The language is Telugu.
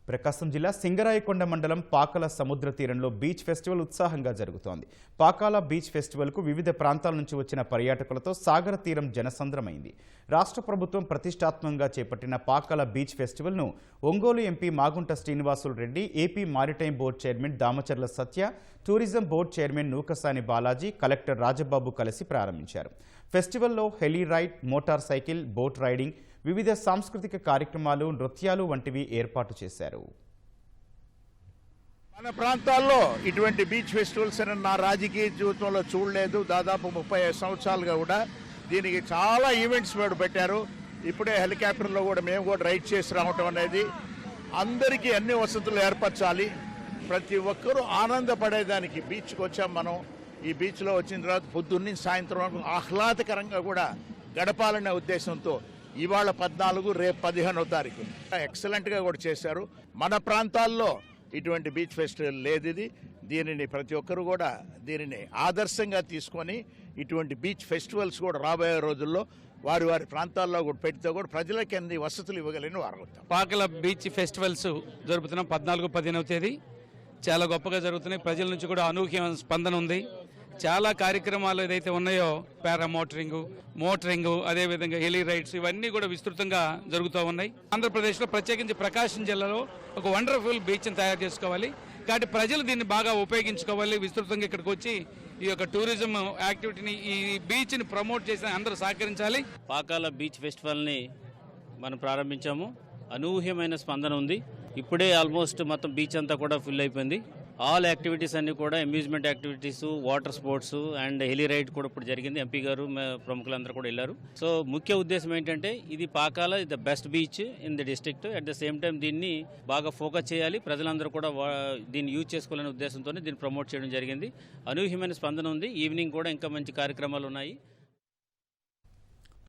ప్రకాశం జిల్లా సింగరాయకొండ మండలం పాకాల సముద్ర తీరంలో బీచ్ ఫెస్టివల్ ఉత్సాహంగా జరుగుతోంది. పాకాల బీచ్ ఫెస్టివల్కు వివిధ ప్రాంతాల నుంచి వచ్చిన పర్యాటకులతో సాగర తీరం జనసంద్రమైంది. రాష్ట్ర ప్రభుత్వం ప్రతిష్టాత్మకంగా చేపట్టిన పాకాల బీచ్ ఫెస్టివల్ను Ongole MP Magunta Srinivasulu Reddy, AP maritime board chairman Damacharla Satya, tourism board chairman Nookasani Balaji, collector Rajababu కలిసి ప్రారంభించారు. ఫెస్టివల్లో heli ride, motorcycle, boat riding, వివిధ సాంస్కృతిక కార్యక్రమాలు, నృత్యాలు వంటివి ఏర్పాటు చేశారు. మన ప్రాంతాల్లో ఇటువంటి బీచ్ ఫెస్టివల్స్ నా రాజకీయ జీవితంలో చూడలేదు. దాదాపు 35 సంవత్సరాలుగా కూడా దీనికి చాలా ఈవెంట్స్ పెట్టారు. ఇప్పుడే హెలికాప్టర్లో కూడా మేము కూడా రైడ్ చేసి రావటం అనేది, అందరికీ అన్ని వసతులు ఏర్పరచాలి, ప్రతి ఒక్కరూ ఆనందపడేదానికి బీచ్కి వచ్చాం మనం. ఈ బీచ్లో వచ్చిన తర్వాత పొద్దున్నీ సాయంత్రం ఆహ్లాదకరంగా కూడా గడపాలనే ఉద్దేశంతో ఇవాళ 14, రేపు 15వ తారీఖు ఎక్సలెంట్గా కూడా చేశారు. మన ప్రాంతాల్లో ఇటువంటి బీచ్ ఫెస్టివల్ లేదు. దీనిని ప్రతి ఒక్కరు కూడా దీనిని ఆదర్శంగా తీసుకొని ఇటువంటి బీచ్ ఫెస్టివల్స్ కూడా రాబోయే రోజుల్లో వారి వారి ప్రాంతాల్లో కూడా పెడితే కూడా ప్రజలకి అన్ని వసతులు ఇవ్వగలని వారవుతాం. పాకాల బీచ్ ఫెస్టివల్స్ జరుపుతున్నాం 14, 15వ తేదీ. చాలా గొప్పగా జరుగుతున్నాయి. ప్రజల నుంచి కూడా అనూహ్య స్పందన ఉంది. చాలా కార్యక్రమాలు ఏదైతే ఉన్నాయో, మోటరింగ్, అదేవిధంగా హెలీ రైడ్స్, ఇవన్నీ కూడా విస్తృతంగా జరుగుతూ ఉన్నాయి. ఆంధ్రప్రదేశ్లో ప్రత్యేకించి ప్రకాశం జిల్లాలో ఒక వండర్ఫుల్ బీచ్ని తయారు చేసుకోవాలి. కాబట్టి ప్రజలు దీన్ని బాగా ఉపయోగించుకోవాలి. విస్తృతంగా ఇక్కడికి వచ్చి ఈ యొక్క టూరిజం యాక్టివిటీని, ఈ బీచ్ని ప్రమోట్ చేసి అందరూ సహకరించాలి. పాకాల బీచ్ ఫెస్టివల్ని మనం ప్రారంభించాము. అనూహ్యమైన స్పందన ఉంది. ఇప్పుడే ఆల్మోస్ట్ మొత్తం బీచ్ అంతా కూడా ఫుల్ అయిపోయింది. ఆల్ యాక్టివిటీస్ అన్ని కూడా amusement activities, water sports and heli ride కూడా ఇప్పుడు జరిగింది. ఎంపీ గారు, ప్రముఖులందరూ కూడా వెళ్ళారు. సో ముఖ్య ఉద్దేశం ఏంటంటే ఇది Pakala the best beach in the district. At the same time దీన్ని బాగా ఫోకస్ చేయాలి, ప్రజలందరూ కూడా దీన్ని యూజ్ చేసుకోవాలనే ఉద్దేశంతో దీన్ని ప్రమోట్ చేయడం జరిగింది. అనూహ్యమైన స్పందన ఉంది. ఈవినింగ్ కూడా ఇంకా మంచి కార్యక్రమాలు ఉన్నాయి.